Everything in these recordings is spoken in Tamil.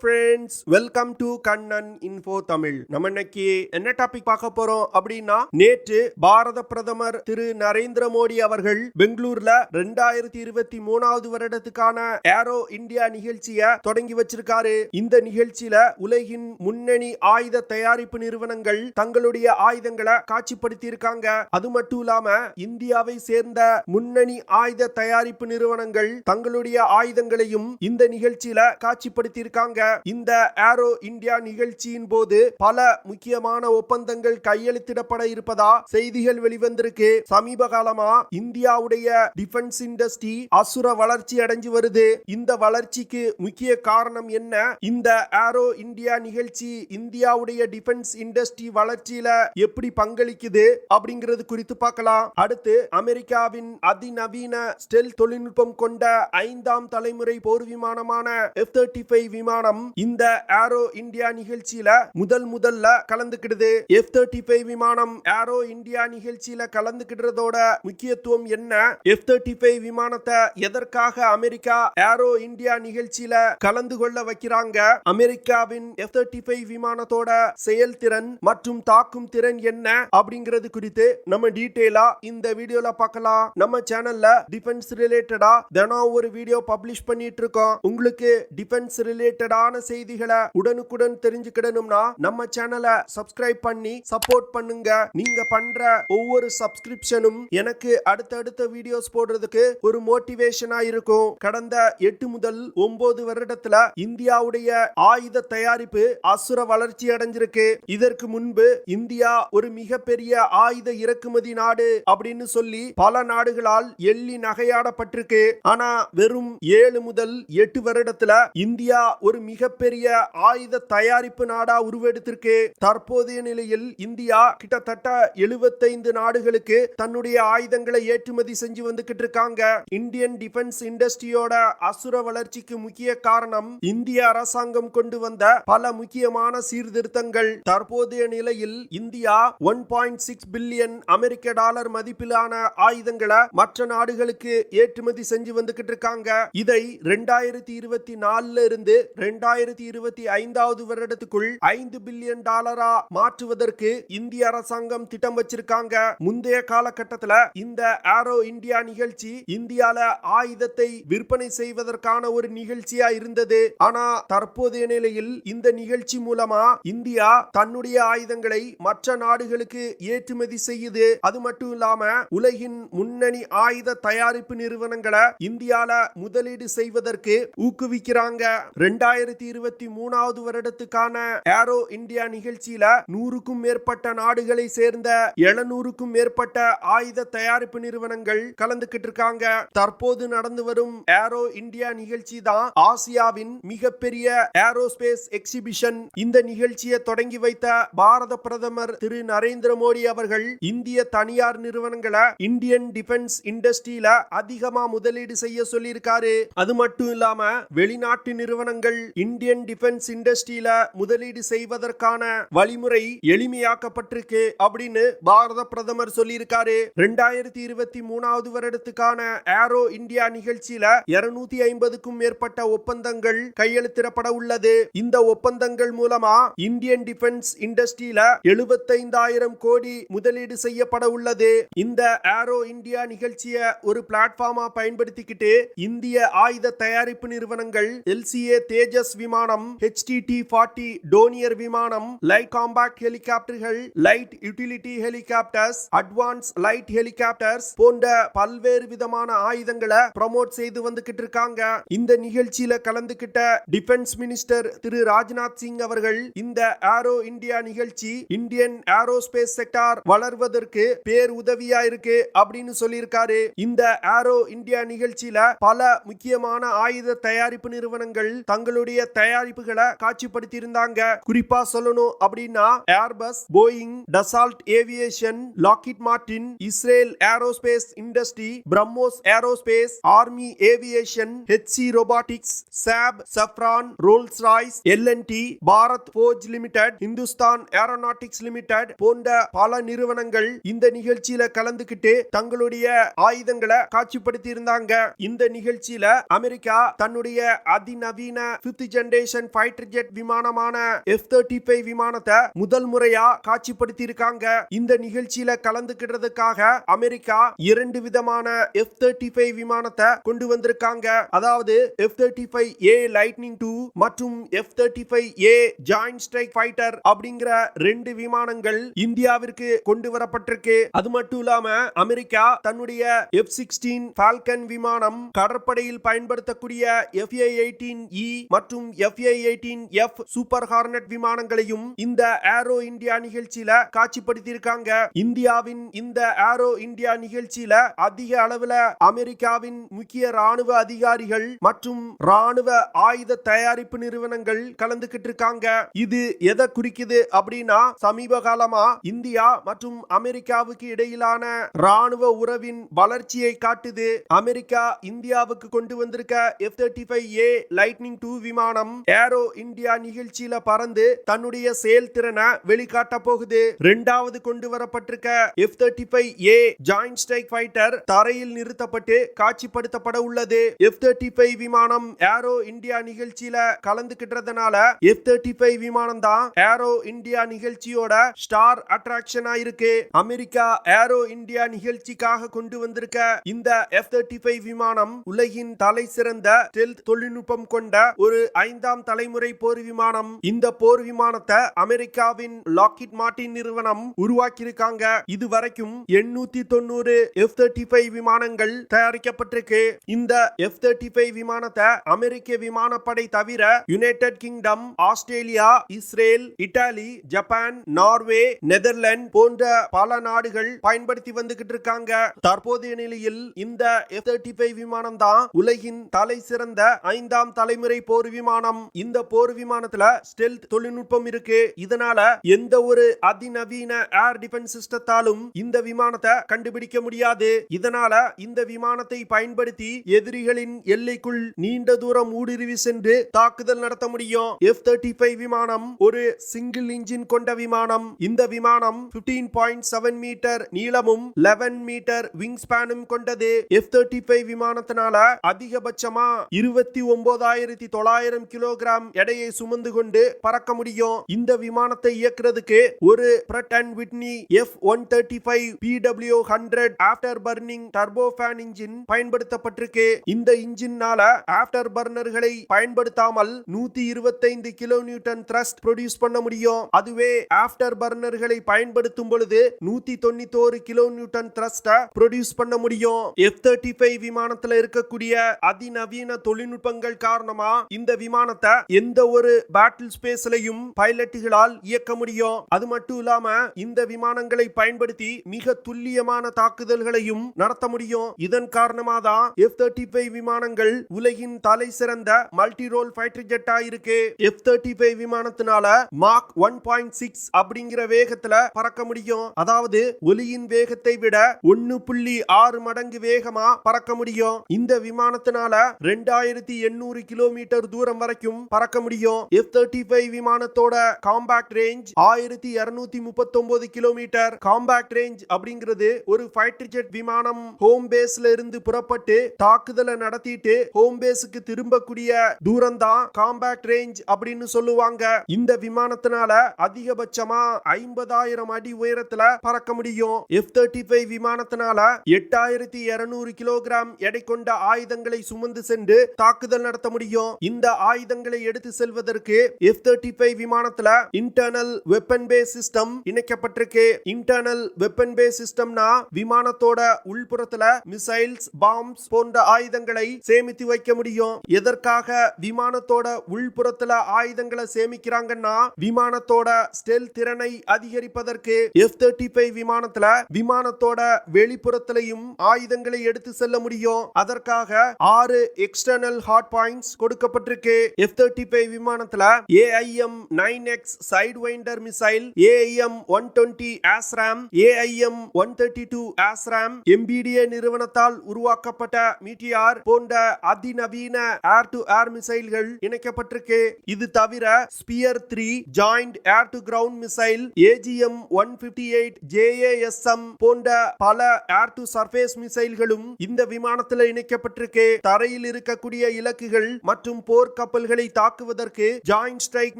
friends, welcome to Kannan Info Tamil. நம்ம இன்னைக்கு என்ன டாபிக் பார்க்க போறோம் அப்படின்னா, நேற்று பாரத பிரதமர் திரு நரேந்திர மோடி அவர்கள் பெங்களூர்ல 2023வது வருடத்துக்கான ஏரோ இந்தியா நிகழ்ச்சியை தொடங்கி வச்சிருக்காரு. இந்த நிகழ்ச்சியில உலகின் முன்னணி ஆயுத தயாரிப்பு நிறுவனங்கள் தங்களுடைய ஆயுதங்களை காட்சிப்படுத்தி இருக்காங்க. அது மட்டும் இல்லாம இந்தியாவை சேர்ந்த முன்னணி ஆயுத தயாரிப்பு நிறுவனங்கள் தங்களுடைய ஆயுதங்களையும் இந்த நிகழ்ச்சியில காட்சிப்படுத்தி இருக்காங்க. இந்த ஏரோ இந்தியா நிகழ்ச்சியின் போது பல முக்கியமான ஒப்பந்தங்கள் கையெழுத்திடப்பட இருப்பதா செய்திகள் வெளிவந்திருக்கு. சமீப காலமா இந்தியாவுடைய டிஃபென்ஸ் இண்டஸ்ட்ரி அசுர வளர்ச்சி அடைஞ்சு வருது. இந்த வளர்ச்சிக்கு முக்கிய காரணம் என்ன? இந்த ஏரோ இந்தியா நிகழ்ச்சி இந்தியாவுடைய டிஃபென்ஸ் இண்டஸ்ட்ரி வளர்ச்சியில எப்படி பங்களிக்குது அப்படிங்கிறது குறித்து பார்க்கலாம். அடுத்து அமெரிக்காவின் அதிநவீன ஸ்டெல் தொழில்நுட்பம் கொண்ட 5ஆம் தலைமுறை போர் விமானமான F-35 விமானம் இந்த ஏரோ இந்தியா நிகழ்ச்சியில முதல்ல கலந்துக்கிடுது. F-35 விமானம் ஏரோ இந்தியா நிகழ்ச்சியில கலந்துக்கிடுறதோட முக்கியத்துவம் என்ன? F-35 விமானத்தை எதற்காக அமெரிக்கா ஏரோ இந்தியா நிகழ்ச்சியில கலந்து கொள்ள வைக்கிறாங்க? அமெரிக்காவின் F-35 விமானத்தோட செயல்திறன் மற்றும் தாக்கும் திறன் என்ன அப்படிங்கிறது குறித்து நம்ம டீடைலா இந்த வீடியோல பார்க்கலாம். நம்ம சேனல்ல டிஃபென்ஸ் ரிலேட்டடா தினம் ஒரு வீடியோ பப்ளிஷ் பண்ணிட்டு இருக்கோம். உங்களுக்கு டிஃபென்ஸ் ரிலேட்டடான செய்திகளை உடனுக்குடன் தெரிஞ்சுக்கிடணும்னா நம்ம சேனலை சப்ஸ்கிரைப் பண்ணி சப்போர்ட் பண்ணுங்க. நீங்க பண்ற ஒவ்வொரு சப்ஸ்கிரிப்ஷனும் எனக்கு அடுத்தடுத்த வீடியோஸ் போடுறதுக்கு ஒரு மோட்டிவேஷனா இருக்கும். கடந்த 8 முதல் 9 வருடத்துல இந்தியாவுடைய ஆயுத தயாரிப்பு அசுர வளர்ச்சி அடைஞ்சிருக்கு. இதற்கு முன்பு இந்தியா ஒரு மிகப்பெரிய ஆயுத இறக்குமதி நாடு அப்படின்னு சொல்லி பல நாடுகளால் எள்ளி நகையாடப்பட்டிருக்கு. ஆனா வெறும் 7 முதல் 8 வருடத்துல இந்தியா ஒரு மிகப்பெரிய ஆயுத தயாரிப்பு நாடா உருவெடுத்திருக்கு. தற்போதைய நிலையில் இந்தியா கிட்டத்தட்ட 75 நாடுகளுக்கு தன்னுடைய ஆயுதங்களை ஏற்றுமதி செஞ்சு வந்துகிட்டு இருக்காங்க. இந்தியன் டிஃபென்ஸ் இண்டஸ்ட்ரியோட அசுர வளர்ச்சிக்கு முக்கிய காரணம் இந்திய அரசாங்கம் கொண்டு வந்த பல முக்கியமான சீர்திருத்தங்கள். தற்போதைய நிலையில் இந்தியா 1.6 பில்லியன் அமெரிக்க டாலர் மதிப்பிலான ஆயுதங்களை மற்ற நாடுகளுக்கு ஏற்றுமதி செஞ்சு வந்துகிட்டு இருக்காங்க. இதை 2024 இருந்து 2025வது வருடத்துக்குள் 5 பில்லியன் டாலரா மாற்றுவதற்கு இந்திய அரசாங்கம் திட்டம் வச்சிருக்காங்க. முந்தைய காலகட்டத்தில் இந்த ஏரோ இந்தியா நிகழ்ச்சி இந்தியால ஆயுதத்தை விற்பனை செய்வதற்கான ஒரு நிகழ்ச்சியா இருந்தது. ஆனா தற்போதைய நிலையில் இந்த நிகழ்ச்சி மூலமா இந்தியா தன்னுடைய ஆயுதங்களை மற்ற நாடுகளுக்கு ஏற்றுமதி செய்யுது. அது மட்டும் இல்லாம உலகின் முன்னணி ஆயுத தயாரிப்பு நிறுவனங்களை இந்தியால முதலீடு செய்வதற்கு ஊக்குவிக்கிறாங்க. 2023வது வருடத்துக்கான ஏரோ இந்தியா நிகழ்ச்சியில 100க்கும் மேற்பட்ட நாடுகளை சேர்ந்த 700க்கும் மேற்பட்ட ஆயுத தயாரிப்பு நிறுவனங்கள் கலந்துகிட்டு இருக்காங்க. தற்போது நடந்து வரும் ஏரோ இந்தியா நிகழ்ச்சி தான் ஆசியாவின் மிகப்பெரிய ஏரோஸ்பேஸ் எக்ஸிபிஷன். இந்த நிகழ்ச்சியை தொடங்கி வைத்த பாரத பிரதமர் திரு நரேந்திர மோடி அவர்கள் இந்திய தனியார் நிறுவனங்களை இந்தியன் டிஃபென்ஸ் இண்டஸ்ட்ரியில அதிகமா முதலீடு செய்ய சொல்லியிருக்காரு. அது மட்டும் இல்லாம வெளிநாட்டு நிறுவனங்கள் இந்தியன் டிஃபென்ஸ் இண்டஸ்ட்ரியில முதலீடு செய்வதற்கான வழிமுறை எளிமையாக்கப்பட்டிருக்கு அப்படின்னு பாரத பிரதமர் சொல்லியிருக்காரு. 2023வது வருடத்துக்கான ஏரோ இந்தியா நிகழ்ச்சியில 250க்கும் மேற்பட்ட ஒப்பந்தங்கள் கையெழுத்திடப்பட உள்ளது. இந்த ஒப்பந்தங்கள் மூலமா இந்தியன் டிஃபென்ஸ் இண்டஸ்ட்ரியில 75,000 கோடி முதலீடு செய்யப்பட உள்ளது. இந்த ஏரோ இந்தியா நிகழ்ச்சியை ஒரு பிளாட்ஃபார்மா பயன்படுத்திக்கிட்டு இந்திய ஆயுத தயாரிப்பு நிறுவனங்கள் LCA தேஜஸ் விமானம், HTT-40 டோனியர் விமானம், லைட் காம்பாக்ட் ஹெலிகாப்டர்கள், light utility helicopters, advance light helicopters போன்ற பல்வேறு விதமான ஆயுதங்களை ப்ரோமோட் செய்து வந்துகிட்டு இருக்காங்க. இந்த நிகழ்ச்சியில கலந்துகிட்ட டிஃபென்ஸ் மினிஸ்டர் திரு ராஜ்நாத் சிங் அவர்கள் இந்த ஏரோ இந்தியா நிகழ்ச்சி இந்தியன் ஏரோஸ்பேஸ் செக்டார் வளர்வதற்கு பேர் உதவியா இருக்கு அப்படின்னு சொல்லியிருக்காரு. இந்த ஏரோ இந்தியா நிகழ்ச்சியில பல முக்கியமான ஆயுத தயாரிப்பு நிறுவனங்கள் தங்களுடைய தயாரிப்புகளை காட்சிப்படுத்தி இருந்தாங்க. குறிப்பா சொல்லணும் அப்படின்னா Airbus, Boeing, Dassault Aviation, Lockheed Martin, Israel Aerospace Industry, BrahMos Aerospace, Army Aviation, HC robotics, Saab, Safran, Rolls Royce, L&T, Bharat Forge Limited, Hindustan Aeronautics Limited போன்ற பல நிறுவனங்கள் இந்த நிகழ்ச்சியில கலந்துகிட்டு தங்களுடைய ஆயுதங்களை காட்சிப்படுத்தி இருந்தாங்க. இந்த நிகழ்ச்சியில அமெரிக்கா தன்னுடைய அதிநவீன 5th generation fighter jet விமானமான F-35 விமானத்தை முதல் முறையா காட்சிப்படுத்தி இருக்காங்க. இந்த நிகழ்ச்சியில கலந்துக்கிறதுக்காக அமெரிக்கா 2 விதமான F-35 விமானத்தை கொண்டு வந்திருக்காங்க. அதாவது F-35A Lightning II மற்றும் F-35A Joint Strike Fighter அப்படிங்கிற 2 விமானங்கள் இந்தியாவிற்கு கொண்டு வரப்பட்டிருக்கு. அது மட்டும் இல்லாம அமெரிக்கா தன்னுடைய F-16 Falcon விமானம், கடற்படையில் பயன்படுத்தக்கூடிய FA-18E மற்றும் FA-18F சூப்பர் ஹார்னட் விமானங்களையும் இந்த ஏரோ இந்தியா நிகழ்ச்சியில காட்சிப்படுத்தி இருக்காங்க. இந்தியாவின் இந்த ஏரோ இந்தியா நிகழ்ச்சியில அதிக அளவுல அமெரிக்காவின் முக்கிய ராணுவ அதிகாரிகள் மற்றும் ராணுவ ஆயுத தயாரிப்பு நிறுவனங்கள் கலந்துகிட்டு இருக்காங்க. இது எதை குறிக்குது அப்படின்னா, சமீப காலமா இந்தியா மற்றும் அமெரிக்காவுக்கு இடையிலான ராணுவ உறவின் வளர்ச்சியை காட்டுது. அமெரிக்கா இந்தியாவுக்கு கொண்டு வந்திருக்க F-35A Lightning II விமானம் ஏரோ இந்தியா நிகழ்ச்சியில பறந்து தன்னுடைய செயல்திறனை வெளிக்காட்ட போகுது. இரண்டாவது கொண்டு வரப்பட்டிருக்க F-35A Joint Strike Fighter தரையில் நிறுத்தப்பட்டு காட்சிப்படுத்தப்பட உள்ளது. F-35 விமானம் ஏரோ இந்தியா நிகழ்ச்சியில கலந்துக்கிட்டதுனால F-35 விமானம் தான் ஏரோ இந்தியா நிகழ்ச்சியோட ஸ்டார் அட்ராக்ஷனா இருக்கு. அமெரிக்கா ஏரோ இந்தியா நிகழ்ச்சிக்காக கொண்டு வந்திருக்க இந்த F-35 விமானம் உலகின் தலை சிறந்த ஸ்டெல்த் தொழில்நுட்பம் கொண்ட ஒரு 5ஆம் தலைமுறை போர் விமானம். இந்த போர் விமானத்தை அமெரிக்காவின் லாக்ஹீட் மார்டின் நிறுவனம் உருவாக்கி இருக்காங்க. இதுவரைக்கும் 890 F-35 விமானங்கள் தயாரிக்கப்பட்டிருக்கு. இந்த F-35 விமானத்தை அமெரிக்க விமானப்படை தவிர United kingdom, Australia, Israel, Italy, Japan, Norway, Netherlands போன்ற பல நாடுகள் பயன்படுத்தி வந்துகிட்டு இருக்காங்க. தற்போதைய நிலையில் இந்த F-35 விமானம் தான் உலகின் தலை சிறந்த 5ஆம் தலைமுறை போர் விமானம். இந்த போர் விமானத்துல ஸ்டெல்த் தொழில்நுட்பம் இருக்கு. இதனால எந்த ஒரு அதிநவீன ஏர் டிஃபென்ஸ் சிஸ்டத்தாலும் இந்த விமானத்தை கண்டுபிடிக்க முடியாது. இதனால இந்த விமானத்தை பயன்படுத்தி எதிரிகளின் எல்லைக்குள் நீண்ட தூரம் ஊடுருவி சென்று தாக்குதல் நடத்த முடியும். F-35 விமானம் ஒரு சிங்கிள் இன்ஜின் கொண்ட விமானம். இந்த விமானம் 15.7 மீட்டர் நீளமும் 11 மீட்டர் விங் ஸ்பேனும் கொண்டது. F-35 விமானத்தினால அதிகபட்சமா 29,900 கிலோகிராம் எடையை சுமந்து கொண்டு பறக்க முடியும். இந்த விமானத்தை இயக்குறதுக்கு ஒரு Pratt & Whitney F-135 PW100 after burning turbofan engine பயன்படுத்தப்பட்டிருக்கு. இந்த இன்ஜின்னால ஆஃப்டர் பர்னர்களை பயன்படுத்தாமல் 125 கிலோ நியூட்டன் த்ரஸ்ட் ப்ரொடியூஸ் பண்ண முடியும். அதுவே ஆஃப்டர் பர்னர்களை பயன்படுத்தும் பொழுது 191 கிலோ நியூட்டன் த்ரஸ்ட ப்ரொடியூஸ் பண்ண முடியும். F-35 விமானத்துல இருக்கக்கூடிய அதிநவீன தொழில்நுட்பங்கள் காரணமா இந்த விமானத்தை எந்த ஒரு பேட்டில் ஸ்பேஸ்லயும் பைலட்டுகளால் இயக்க முடியும். அது மட்டும் இல்லாம இந்த விமானங்களை பயன்படுத்தி மிக துல்லியமான தாக்குதல்களையும் நடத்த முடியும். இதன் காரணமாக தான் F-35 விமானங்கள் உலகின் தலை சிறந்த மல்டி ரோல் ஃபைட்டர் ஜெட்டா இருக்கு. F-35 விமானத்தினால மாக் 1.6 அப்படிங்கிற வேகத்துல பறக்க முடியும். அதாவது ஒலியின் வேகத்தை விட 1.6 மடங்கு வேகமா பறக்க முடியும். இந்த விமானத்தினால 2800 கிலோமீட்டர் தூரம் வரைக்கும் பறக்க முடியும். F-35 விமானத்தோட compact range 1239 kilometre. Compact range அப்படிங்கிறது ஒரு ஃபைட்டர் ஜெட் விமானம் ஹோம் பேஸ்ல இருந்து புறப்பட்டு தாக்குதலை நடத்திட்டு ஹோம் பேஸுக்கு திரும்பக்கூடிய தூரம் தான் காம்பாக்ட் ரேஞ்ச் அப்படின்னு சொல்லுவாங்க. இந்த விமானத்தினால அதிகபட்சமா 50,000 அடி உயரத்துல பறக்க முடியும். F-35 விமானத்தினால 8200 கிலோகிராம் எடை கொண்ட ஆயுதங்களை சுமந்து சென்று தாக்குதல் நடத்த முடியும். இந்த ஆயுதங்களை எடுத்து செல்வதற்கு F-35 விமானத்துல இன்டர்னல் வெப்பன் பேஸ் சிஸ்டம் இணைக்கப்பட்டிருக்கு. இன்டர்னல் வெப்பன் பேஸ் சிஸ்டம்னா விமானத்தோட உள்புறத்துல மிசைல்ஸ், பாம்ஸ் போன்ற ஆயுதங்களை சேமித்து வைக்க முடியும். எதற்காக விமானத்தோட உள்புறத்துல ஆயுதங்களை சேமிக்கிறாங்கன்னா, விமானத்தோட ஸ்டெல்த் திறனை அதிகரிப்பதற்கு. F-35 விமானத்துல விமானத்தோட வெளிப்புறத்திலையும் ஆயுதங்களை எடுத்து செல்ல முடியும். அதற்காக 6 எக்ஸ்டர்னல் ஹார்ட் பாயிண்ட்ஸ் கொடுக்கப்பட்டிருக்கு. F-35 விமானத்துல AIM-9X sidewinder missile, AIM-120 ASRAM, AIM-132 ASRAM, MBDA நிறுவனத்தால் உருவாக்கப்பட்ட மீட்டியார் போன்ற அதிநவீன ஏர் டு ஏர் மிசைல்கள் இணைக்கப்பட்டிருக்கு. இது தவிர Spear 3 joint air to ground missile, AGM-158 JASM போன்ற பல ஏர் டு சர்ஃபேஸ் மிசைல்களும் இந்த விமானத்தில் இணைக்கப்பட்டிருக்கு. தரையில் இருக்கக்கூடிய இலக்குகள் மற்றும் போர் போர்க்கப்பல்களை தாக்குவதற்கு ஜாயிண்ட் ஸ்ட்ரைக்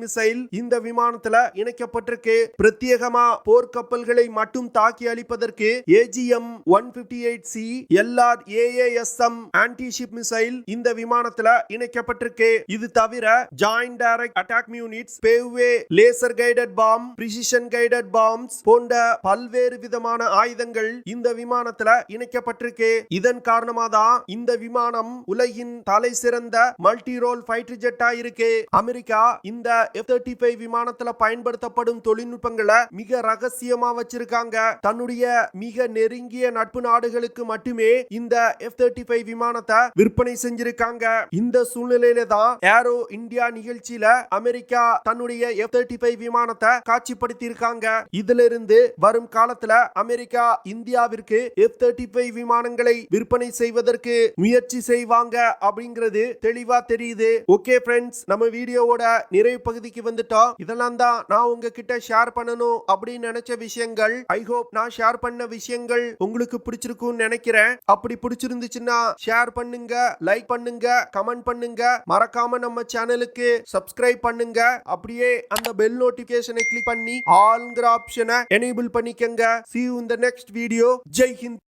மிசைல் இந்த விமானத்துல இணைக்கப்பட்டிருக்கு. பிரத்யேகமா போர்க்கப்பல்களை மட்டும் தாக்கி அழிப்பதற்கு AGM 158C LRAASM anti ship missile இந்த விமானத்துல இணைக்கப்பட்டிருக்கு. இது தவிர joint direct attack units, Paveway laser guided bomb, precision guided bombs போன்ற பல்வேறு விதமான ஆயுதங்கள் இந்த விமானத்துல இணைக்கப்பட்டிருக்கு. இதன் காரணமாக தான் இந்த விமானம் உலகின் தலை சிறந்த மல்டி ரோல் ஃபைட்டர் ஜெட்டா இருக்கு. அமெரிக்கா இந்த F-35 விமானத்துல பயன்படுத்தப்படும் தொழில்நுட்பங்களை மிக ரகசியமா வச்சிருக்காங்க. தன்னுடைய மிக நெருங்கிய நட்பு நாடுகளுக்கு மட்டுமே இந்த F-35 விமானத்தை விற்பனை செஞ்சிருக்காங்க. இந்த சூழ்நிலையில தான் ஏரோ இந்தியா நிகழ்ச்சியில அமெரிக்கா தன்னுடைய F-35 விமானத்தை காட்சிப்படுத்தி இருக்காங்க. இதிலிருந்து வரும் காலத்துல அமெரிக்கா இந்தியாவிற்கு F-35 விமானங்களை விற்பனை செய்வதற்கு முயற்சி செய்வாங்க அப்படிங்கிறது தெளிவா தெரியுது. ஓகே ஃப்ரெண்ட்ஸ், நம்ம வீடியோவோட நிறைவு பகுதிக்கு வந்துட்டோம். இதெல்லாம் தான் நான் உங்ககிட்ட ஷேர் பண்ணணும் அப்படின்னு நினைச்ச விஷயங்கள். ஐ ஹோப் நான் ஷேர் பண்ண விஷயங்கள் உங்களுக்கு பிடிச்சிருக்கும்னு நினைக்கிறேன். அப்படி பிடிச்சிருந்துச்சுன்னா ஷேர் பண்ணுங்க, லைக் பண்ணுங்க, கமெண்ட் பண்ணுங்க. மறக்காம நம்ம சேனலுக்கு சப்ஸ்கிரைப் பண்ணுங்க. அப்படியே அந்த பெல் நோட்டிபிகேஷனை கிளிக் பண்ணி ஆல்ங்கிற ஆப்ஷனை எனேபிள் பண்ணிக்கங்க. See you in the next video. Jai Hind.